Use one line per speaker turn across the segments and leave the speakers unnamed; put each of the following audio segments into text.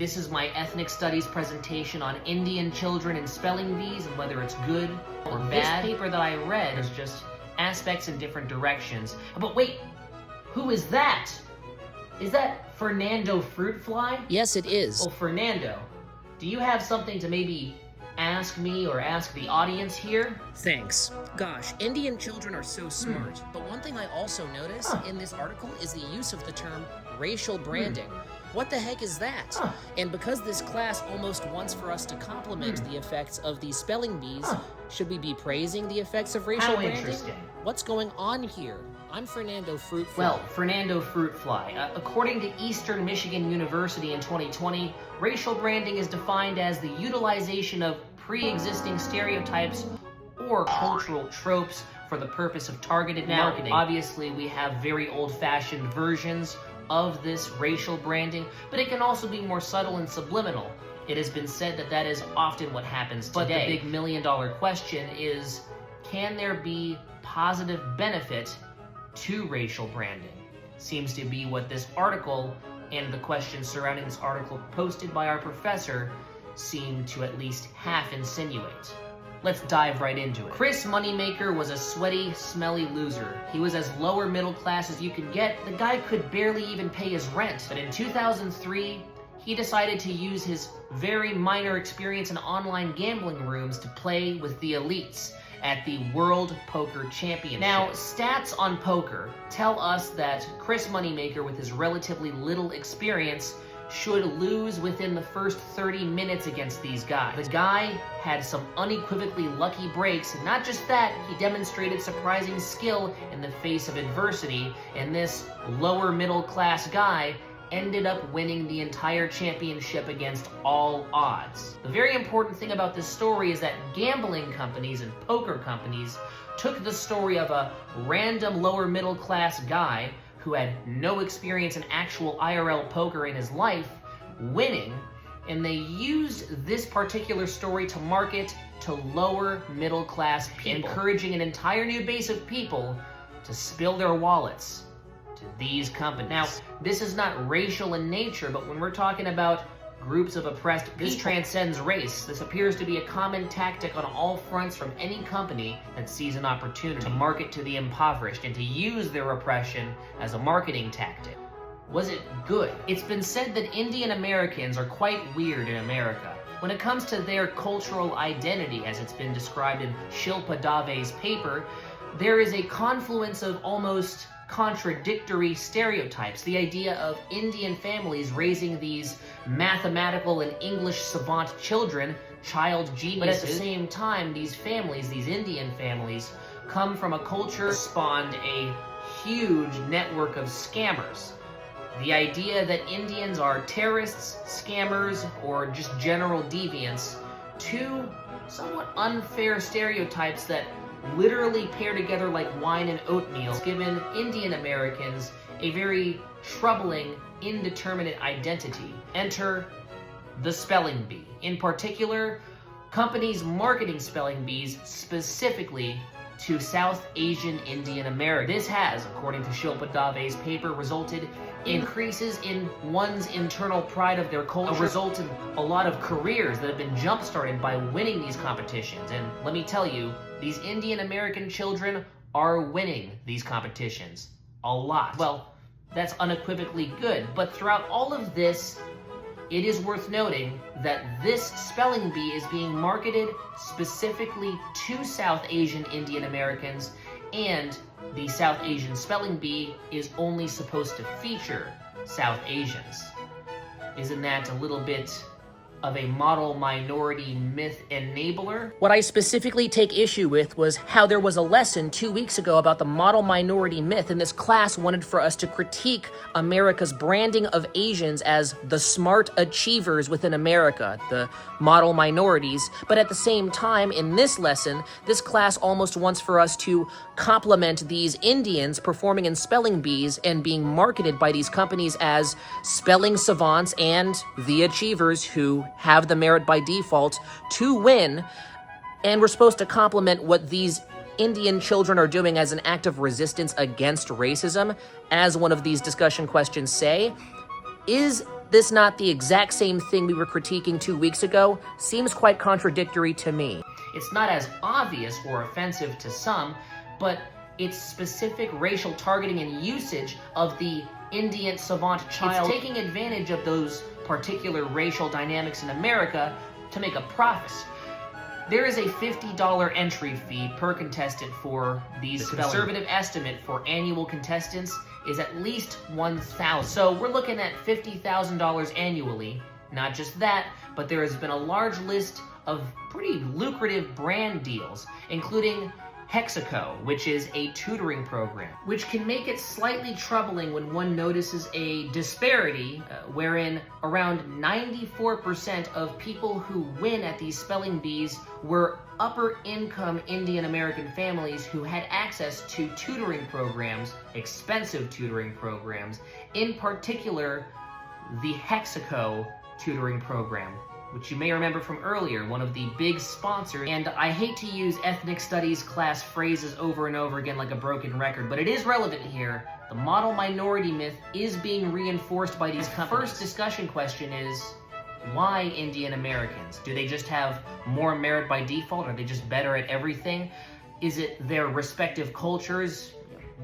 This is my ethnic studies presentation on Indian children and spelling bees and whether it's good or bad. This paper that I read is just aspects in different directions. But wait, who is that? Is that Fernando Fruit Fly?
Yes, it is.
Well, Fernando, do you have something to maybe ask me or ask the audience here?
Thanks. Gosh, Indian children are so smart. But one thing I also notice in this article is the use of the term racial branding. What the heck is that? And because this class almost wants for us to compliment the effects of these spelling bees, should we be praising the effects of racial branding?
Interesting.
What's going on here? I'm Fernando Fruit Fly.
Well, Fernando Fruit Fly. According to Eastern Michigan University in 2020, racial branding is defined as the utilization of pre-existing stereotypes or cultural tropes for the purpose of targeted marketing. Obviously, we have very old-fashioned versions of this racial branding, but it can also be more subtle and subliminal. It has been said that that is often what happens today. But the big million-dollar question is, can there be positive benefit to racial branding? Seems to be what this article and the questions surrounding this article posted by our professor seem to at least half insinuate. Let's dive right into it. Chris Moneymaker was a sweaty, smelly loser. He was as lower middle class as you could get. The guy could barely even pay his rent. But in 2003, he decided to use his very minor experience in online gambling rooms to play with the elites at the World Poker Championship. Now, stats on poker tell us that Chris Moneymaker, with his relatively little experience, should lose within the first 30 minutes against these guys. The guy had some unequivocally lucky breaks, and not just that, he demonstrated surprising skill in the face of adversity, and this lower middle class guy ended up winning the entire championship against all odds. The very important thing about this story is that gambling companies and poker companies took the story of a random lower middle class guy who had no experience in actual IRL poker in his life, winning, and they used this particular story to market to lower middle class people, encouraging an entire new base of people to spill their wallets to these companies. Now, this is not racial in nature, but when we're talking about groups of oppressed people, this transcends race. This appears to be a common tactic on all fronts from any company that sees an opportunity to market to the impoverished and to use their oppression as a marketing tactic. Was it good? It's been said that Indian Americans are quite weird in America. When it comes to their cultural identity, as it's been described in Shilpa Dave's paper, there is a confluence of almost contradictory stereotypes. The idea of Indian families raising these mathematical and English savant children, child geniuses, but at the same time, these families, these Indian families, come from a culture spawned a huge network of scammers. The idea that Indians are terrorists, scammers, or just general deviants, two somewhat unfair stereotypes that literally pair together like wine and oatmeal, given Indian Americans a very troubling, indeterminate identity. Enter the spelling bee. In particular, companies marketing spelling bees specifically to South Asian Indian Americans. This has, according to Shilpa Dave's paper, resulted in increases in one's internal pride of their culture, a result in a lot of careers that have been jump-started by winning these competitions. And let me tell you, these Indian American children are winning these competitions. A lot. Well, that's unequivocally good, but throughout all of this, it is worth noting that this spelling bee is being marketed specifically to South Asian Indian Americans, and the South Asian spelling bee is only supposed to feature South Asians. Isn't that a little bit of a model minority myth enabler?
What I specifically take issue with was how there was a lesson 2 weeks ago about the model minority myth, and this class wanted for us to critique America's branding of Asians as the smart achievers within America, the model minorities. But at the same time, in this lesson, this class almost wants for us to compliment these Indians performing in spelling bees and being marketed by these companies as spelling savants and the achievers who have the merit by default to win, and we're supposed to compliment what these Indian children are doing as an act of resistance against racism, as one of these discussion questions say. Is this not the exact same thing we were critiquing 2 weeks ago seems quite contradictory to me.
It's not as obvious or offensive to some, but its specific racial targeting and usage of the Indian savant child, it's taking advantage of those particular racial dynamics in America to make a profit. There is a $50 entry fee per contestant for these spelling. The conservative estimate for annual contestants is at least $1,000. So we're looking at $50,000 annually. Not just that, but there has been a large list of pretty lucrative brand deals, including Hexaco, which is a tutoring program, which can make it slightly troubling when one notices a disparity wherein around 94% of people who win at these spelling bees were upper-income Indian American families who had access to tutoring programs, expensive tutoring programs, in particular the Hexaco tutoring program, which you may remember from earlier, one of the big sponsors. And I hate to use ethnic studies class phrases over and over again like a broken record, but it is relevant here. The model minority myth is being reinforced by these companies. First discussion question is, why Indian Americans? Do they just have more merit by default? Are they just better at everything? Is it their respective cultures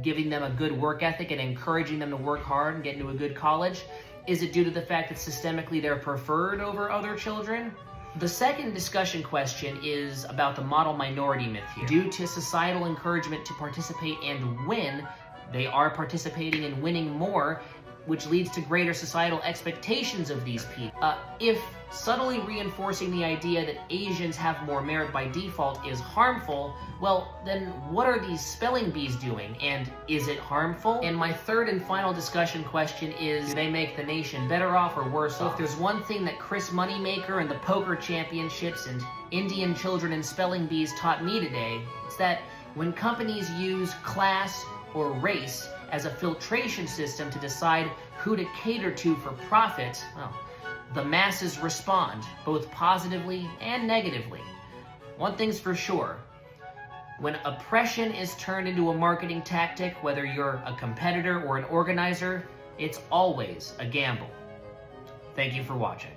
giving them a good work ethic and encouraging them to work hard and get into a good college? Is it due to the fact that systemically they're preferred over other children? The second discussion question is about the model minority myth here. Due to societal encouragement to participate and win, they are participating and winning more, which leads to greater societal expectations of these people. If subtly reinforcing the idea that Asians have more merit by default is harmful, well, then what are these spelling bees doing, and is it harmful? And my third and final discussion question is, do they make the nation better off or worse off? If there's one thing that Chris Moneymaker and the poker championships and Indian children and spelling bees taught me today, it's that when companies use class or race as a filtration system to decide who to cater to for profit, well, the masses respond, both positively and negatively. One thing's for sure, when oppression is turned into a marketing tactic, whether you're a competitor or an organizer, it's always a gamble. Thank you for watching.